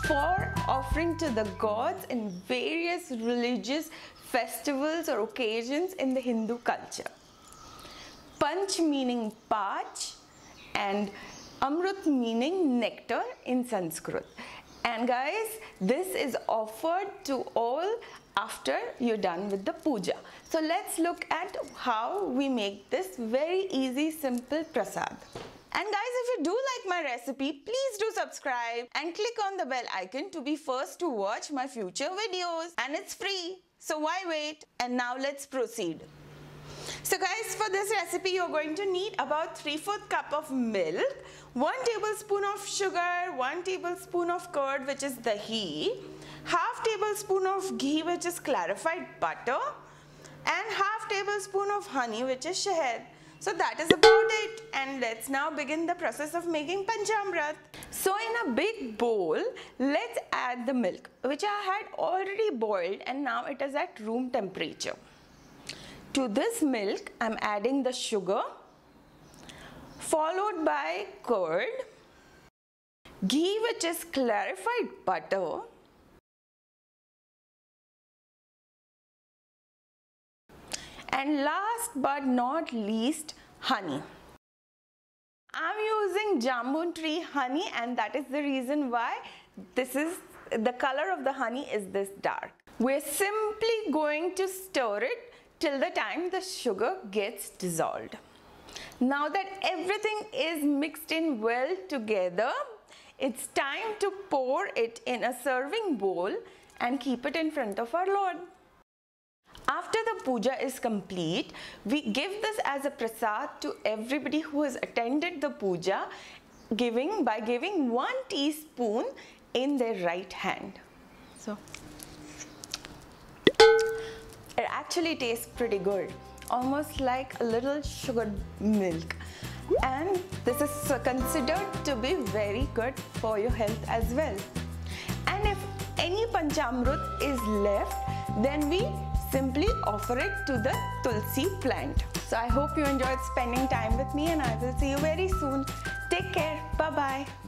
for offering to the gods in various religious festivals or occasions in the Hindu culture. Panch meaning Panch and Amrut meaning nectar in Sanskrit. And guys, this is offered to all after you're done with the puja. So let's look at how we make this very easy, simple prasad. And guys, if you do like my recipe, please do subscribe and click on the bell icon to be first to watch my future videos. And it's free, so why wait? And now let's proceed. So guys, for this recipe you're going to need about 3/4 cup of milk, 1 tablespoon of sugar, 1 tablespoon of curd, which is the ghee, half tablespoon of ghee, which is clarified butter, and half tablespoon of honey, which is shahad. So that is about it, and let's now begin the process of making Panchamrut. So in a big bowl, let's add the milk, which I had already boiled and now it is at room temperature. To this milk, I'm adding the sugar, followed by curd, ghee, which is clarified butter, and last but not least, honey. I'm using jammun tree honey, and that is the reason why the color of the honey is this dark. We're simply going to stir it till the time the sugar gets dissolved. Now that everything is mixed in well together, it's time to pour it in a serving bowl and keep it in front of our Lord. After the puja is complete, we give this as a prasad to everybody who has attended the puja, by giving 1 teaspoon in their right hand. So it actually tastes pretty good, almost like a little sugared milk, and this is considered to be very good for your health as well. And if any Panchamrut is left, then we simply offer it to the tulsi plant. So I hope you enjoyed spending time with me, and I will see you very soon. Take care. Bye bye.